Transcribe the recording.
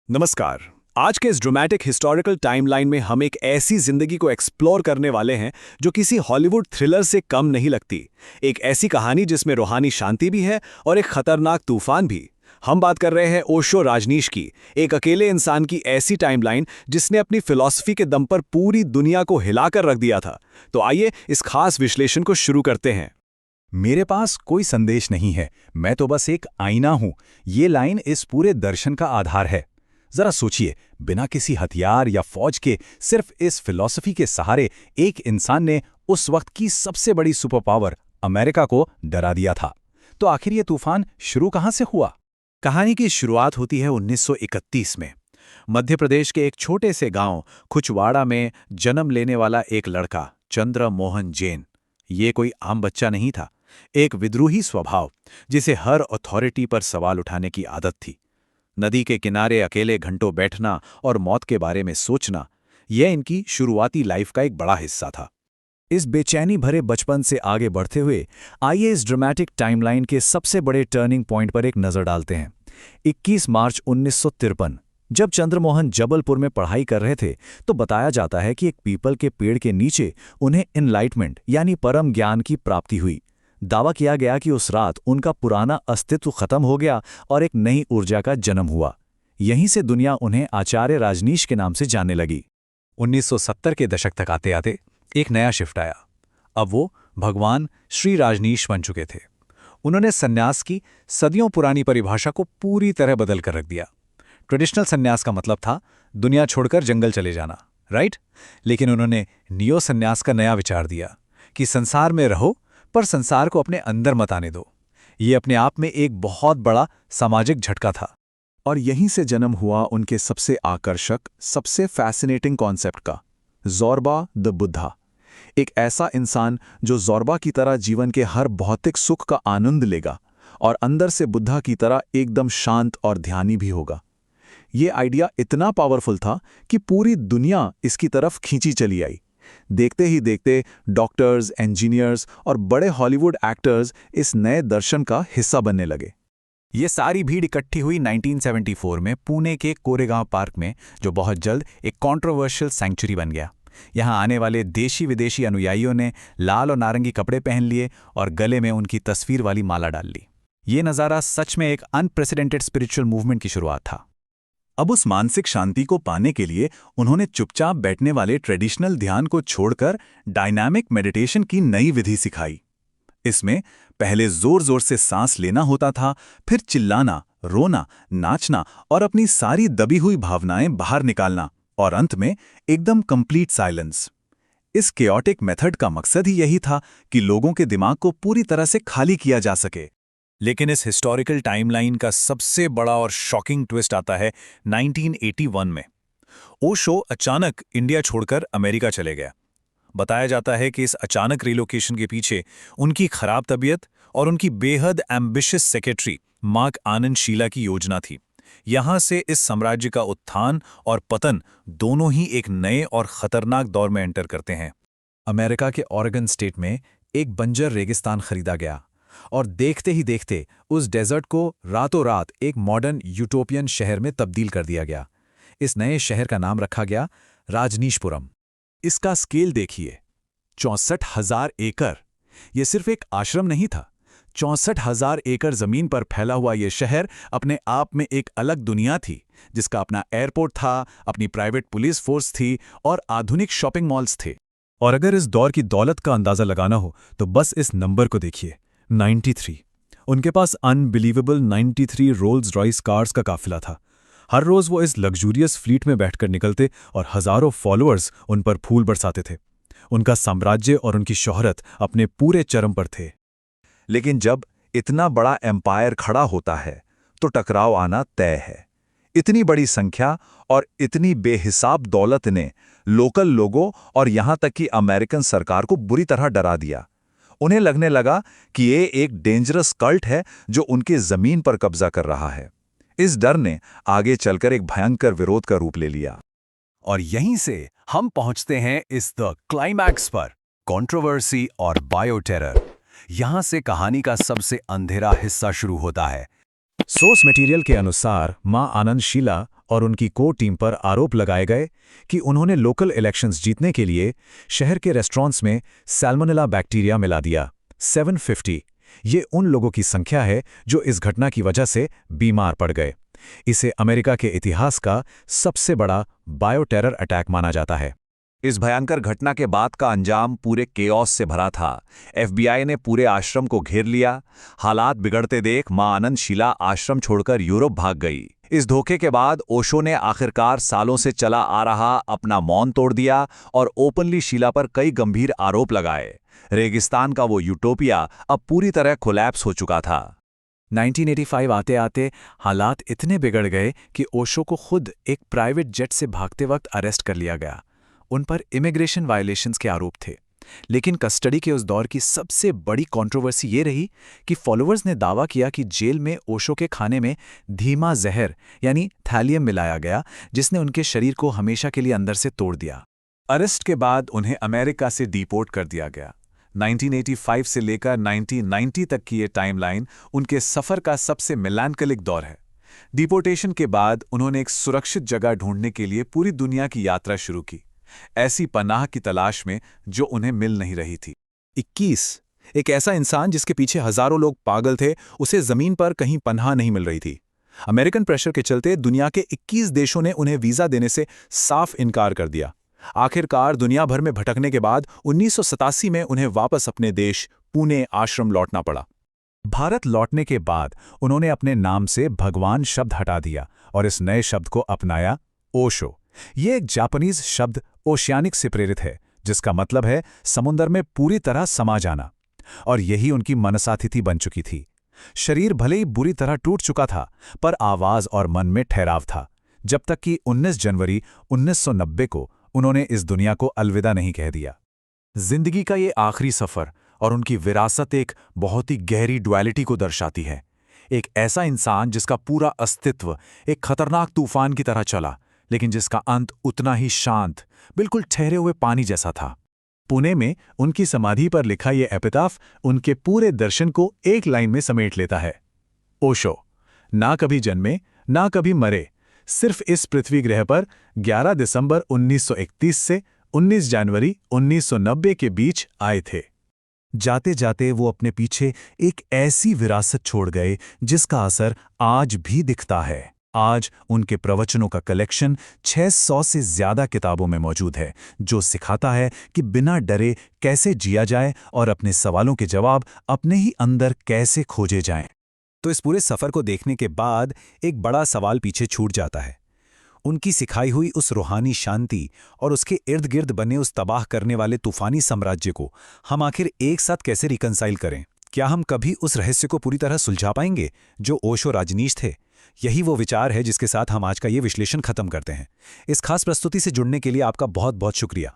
नमस्कार। आज के इस ड्रामेटिक हिस्टोरिकल टाइमलाइन में हम एक ऐसी जिंदगी को एक्सप्लोर करने वाले हैं जो किसी हॉलीवुड थ्रिलर से कम नहीं लगती। एक ऐसी कहानी जिसमें रूहानी शांति भी है और एक खतरनाक तूफान भी। हम बात कर रहे हैं ओशो राजनीश की, एक अकेले इंसान की ऐसी टाइमलाइन जिसने अपनी फिलॉसफी के दम पर पूरी दुनिया को हिलाकर रख दिया था। तो आइए इस खास विश्लेषण को शुरू करते हैं। मेरे पास कोई संदेश नहीं है, मैं तो बस एक आईना हूं। ये लाइन इस पूरे दर्शन का आधार है। जरा सोचिए, बिना किसी हथियार या फौज के सिर्फ इस फिलॉसफी के सहारे एक इंसान ने उस वक्त की सबसे बड़ी सुपर पावर अमेरिका को डरा दिया था। तो आखिर ये तूफान शुरू कहां से हुआ? कहानी की शुरुआत होती है 1931 में। मध्य प्रदेश के एक छोटे से गांव खुचवाड़ा में जन्म लेने वाला एक लड़का चंद्र मोहन जैन। ये कोई आम बच्चा नहीं था, एक विद्रोही स्वभाव जिसे हर अथॉरिटी पर सवाल उठाने की आदत थी। नदी के किनारे अकेले घंटों बैठना और मौत के बारे में सोचना, यह इनकी शुरुआती लाइफ का एक बड़ा हिस्सा था। इस बेचैनी भरे बचपन से आगे बढ़ते हुए आइए इस ड्रामेटिक टाइमलाइन के सबसे बड़े टर्निंग पॉइंट पर एक नज़र डालते हैं। 21 मार्च 1953, जब चंद्रमोहन जबलपुर में पढ़ाई कर रहे थे तो बताया जाता है कि एक पीपल के पेड़ के नीचे उन्हें इनलाइटमेंट यानी परम ज्ञान की प्राप्ति हुई। दावा किया गया कि उस रात उनका पुराना अस्तित्व खत्म हो गया और एक नई ऊर्जा का जन्म हुआ। यहीं से दुनिया उन्हें आचार्य राजनीश के नाम से जानने लगी। 1970 के दशक तक आते आते एक नया शिफ्ट आया। अब वो भगवान श्री राजनीश बन चुके थे। उन्होंने सन्यास की सदियों पुरानी परिभाषा को पूरी तरह बदल कर रख दिया। ट्रेडिशनल सन्यास का मतलब था दुनिया छोड़कर जंगल चले जाना, राइट? लेकिन उन्होंने नियो सन्यास का नया विचार दिया कि संसार में रहो पर संसार को अपने अंदर मत आने दो। ये अपने आप में एक बहुत बड़ा सामाजिक झटका था। और यहीं से जन्म हुआ उनके सबसे आकर्षक, सबसे फैसिनेटिंग कॉन्सेप्ट का, ज़ोरबा द बुद्धा। एक ऐसा इंसान जो ज़ोरबा की तरह जीवन के हर भौतिक सुख का आनंद लेगा और अंदर से बुद्धा की तरह एकदम शांत और ध्यानी भी होगा। ये आइडिया इतना पावरफुल था कि पूरी दुनिया इसकी तरफ खींची चली आई। देखते ही देखते डॉक्टर्स, इंजीनियर्स और बड़े हॉलीवुड एक्टर्स इस नए दर्शन का हिस्सा बनने लगे। ये सारी भीड़ इकट्ठी हुई 1974 में पुणे के कोरेगांव पार्क में, जो बहुत जल्द एक कंट्रोवर्शियल सैंक्चुरी बन गया। यहाँ आने वाले देशी विदेशी अनुयायियों ने लाल और नारंगी कपड़े पहन लिए और गले में उनकी तस्वीर वाली माला डाल ली। ये नज़ारा सच में एक अनप्रेसिडेंटेड स्पिरिचुअल मूवमेंट की शुरुआत था। अब उस मानसिक शांति को पाने के लिए उन्होंने चुपचाप बैठने वाले ट्रेडिशनल ध्यान को छोड़कर डायनामिक मेडिटेशन की नई विधि सिखाई। इसमें पहले जोर जोर से सांस लेना होता था, फिर चिल्लाना, रोना, नाचना और अपनी सारी दबी हुई भावनाएं बाहर निकालना, और अंत में एकदम कंप्लीट साइलेंस। इस केओटिक मेथड का मकसद ही यही था कि लोगों के दिमाग को पूरी तरह से खाली किया जा सके। लेकिन इस हिस्टोरिकल टाइमलाइन का सबसे बड़ा और शॉकिंग ट्विस्ट आता है 1981 में। ओशो अचानक इंडिया छोड़कर अमेरिका चले गया। बताया जाता है कि इस अचानक रिलोकेशन के पीछे उनकी खराब तबीयत और उनकी बेहद एम्बिशियस सेक्रेटरी मार्क आनंद शीला की योजना थी। यहां से इस साम्राज्य का उत्थान और पतन दोनों ही एक नए और खतरनाक दौर में एंटर करते हैं। अमेरिका के ऑरेगन स्टेट में एक बंजर रेगिस्तान खरीदा गया और देखते ही देखते उस डेजर्ट को रातों रात एक मॉडर्न यूटोपियन शहर में तब्दील कर दिया गया। इस नए शहर का नाम रखा गया राजनीशपुरम। इसका स्केल देखिए, 64,000 एकड़। यह सिर्फ एक आश्रम नहीं था, 64,000 एकड़ जमीन पर फैला हुआ यह शहर अपने आप में एक अलग दुनिया थी, जिसका अपना एयरपोर्ट था, अपनी प्राइवेट पुलिस फोर्स थी और आधुनिक शॉपिंग मॉल्स थे। और अगर इस दौर की दौलत का अंदाजा लगाना हो तो बस इस नंबर को देखिए, 93। उनके पास अनबिलीवेबल 93 रोल्स रॉयस कार्स का काफिला था। हर रोज वो इस लग्जूरियस फ्लीट में बैठकर निकलते और हजारों फॉलोअर्स उन पर फूल बरसाते थे। उनका साम्राज्य और उनकी शोहरत अपने पूरे चरम पर थे। लेकिन जब इतना बड़ा एम्पायर खड़ा होता है तो टकराव आना तय है। इतनी बड़ी संख्या और इतनी बेहिसाब दौलत ने लोकल लोगों और यहां तक कि अमेरिकन सरकार को बुरी तरह डरा दिया। उन्हें लगने लगा कि ये एक डेंजरस कल्ट है जो उनके जमीन पर कब्जा कर रहा है। इस डर ने आगे चलकर एक भयंकर विरोध का रूप ले लिया। और यहीं से हम पहुंचते हैं इस द क्लाइमैक्स पर, कंट्रोवर्सी और बायोटेरर। यहां से कहानी का सबसे अंधेरा हिस्सा शुरू होता है। सोर्स मटेरियल के अनुसार मां आनंद शीला और उनकी कोर टीम पर आरोप लगाए गए कि उन्होंने लोकल इलेक्शंस जीतने के लिए शहर के रेस्टोरेंट्स में सैल्मोनेला बैक्टीरिया मिला दिया। 750 ये उन लोगों की संख्या है जो इस घटना की वजह से बीमार पड़ गए। इसे अमेरिका के इतिहास का सबसे बड़ा बायोटेरर अटैक माना जाता है। इस भयंकर घटना के बाद का अंजाम पूरे केओस से भरा था। FBI ने पूरे आश्रम को घेर लिया। हालात बिगड़ते देख मां आनंद शीला आश्रम छोड़कर यूरोप भाग गई। इस धोखे के बाद ओशो ने आखिरकार सालों से चला आ रहा अपना मौन तोड़ दिया और ओपनली शीला पर कई गंभीर आरोप लगाए। रेगिस्तान का वो यूटोपिया अब पूरी तरह कोलैप्स हो चुका था। 1985 आते आते हालात इतने बिगड़ गए कि ओशो को खुद एक प्राइवेट जेट से भागते वक्त अरेस्ट कर लिया गया। उन पर इमिग्रेशन वायलेशंस के आरोप थे। लेकिन कस्टडी के उस दौर की सबसे बड़ी कंट्रोवर्सी ये रही कि फॉलोअर्स ने दावा किया कि जेल में ओशो के खाने में धीमा जहर यानी थैलियम मिलाया गया, जिसने उनके शरीर को हमेशा के लिए अंदर से तोड़ दिया। अरेस्ट के बाद उन्हें अमेरिका से डिपोर्ट कर दिया गया। 1985 से लेकर 1990 तक की ये टाइमलाइन उनके सफ़र का सबसे मेलांकोलिक दौर है। डिपोर्टेशन के बाद उन्होंने एक सुरक्षित जगह ढूंढने के लिए पूरी दुनिया की यात्रा शुरू की, ऐसी पनाह की तलाश में जो उन्हें मिल नहीं रही थी। 21 एक ऐसा इंसान जिसके पीछे हजारों लोग पागल थे, उसे जमीन पर कहीं पनाह नहीं मिल रही थी। अमेरिकन प्रेशर के चलते दुनिया के 21 देशों ने उन्हें वीजा देने से साफ इनकार कर दिया। आखिरकार दुनिया भर में भटकने के बाद 1987 में उन्हें वापस अपने देश पुणे आश्रम लौटना पड़ा। भारत लौटने के बाद उन्होंने अपने नाम से भगवान शब्द हटा दिया और इस नए शब्द को अपनाया, ओशो। ये एक जापानीज शब्द ओशियानिक से प्रेरित है, जिसका मतलब है समुद्र में पूरी तरह समा जाना, और यही उनकी मनसातिथि बन चुकी थी। शरीर भले ही बुरी तरह टूट चुका था, पर आवाज और मन में ठहराव था, जब तक कि 19 जनवरी 1990 को उन्होंने इस दुनिया को अलविदा नहीं कह दिया। जिंदगी का ये आखिरी सफर और उनकी विरासत एक बहुत ही गहरी डुअलिटी को दर्शाती है। एक ऐसा इंसान जिसका पूरा अस्तित्व एक खतरनाक तूफान की तरह चला, लेकिन जिसका अंत उतना ही शांत, बिल्कुल ठहरे हुए पानी जैसा था। पुणे में उनकी समाधि पर लिखा ये एपिटाफ उनके पूरे दर्शन को एक लाइन में समेट लेता है। ओशो ना कभी जन्मे, ना कभी मरे, सिर्फ इस पृथ्वी ग्रह पर 11 दिसंबर 1931 से 19 जनवरी 1990 के बीच आए थे। जाते जाते वो अपने पीछे एक ऐसी विरासत छोड़ गए जिसका असर आज भी दिखता है। आज उनके प्रवचनों का कलेक्शन 600 से ज्यादा किताबों में मौजूद है, जो सिखाता है कि बिना डरे कैसे जिया जाए और अपने सवालों के जवाब अपने ही अंदर कैसे खोजे जाएं। तो इस पूरे सफर को देखने के बाद एक बड़ा सवाल पीछे छूट जाता है। उनकी सिखाई हुई उस रूहानी शांति और उसके इर्द गिर्द बने उस तबाह करने वाले तूफानी साम्राज्य को हम आखिर एक साथ कैसे रिकंसाइल करें? क्या हम कभी उस रहस्य को पूरी तरह सुलझा पाएंगे जो ओशो राजनीश थे? यही वो विचार है जिसके साथ हम आज का ये विश्लेषण खत्म करते हैं। इस खास प्रस्तुति से जुड़ने के लिए आपका बहुत बहुत शुक्रिया।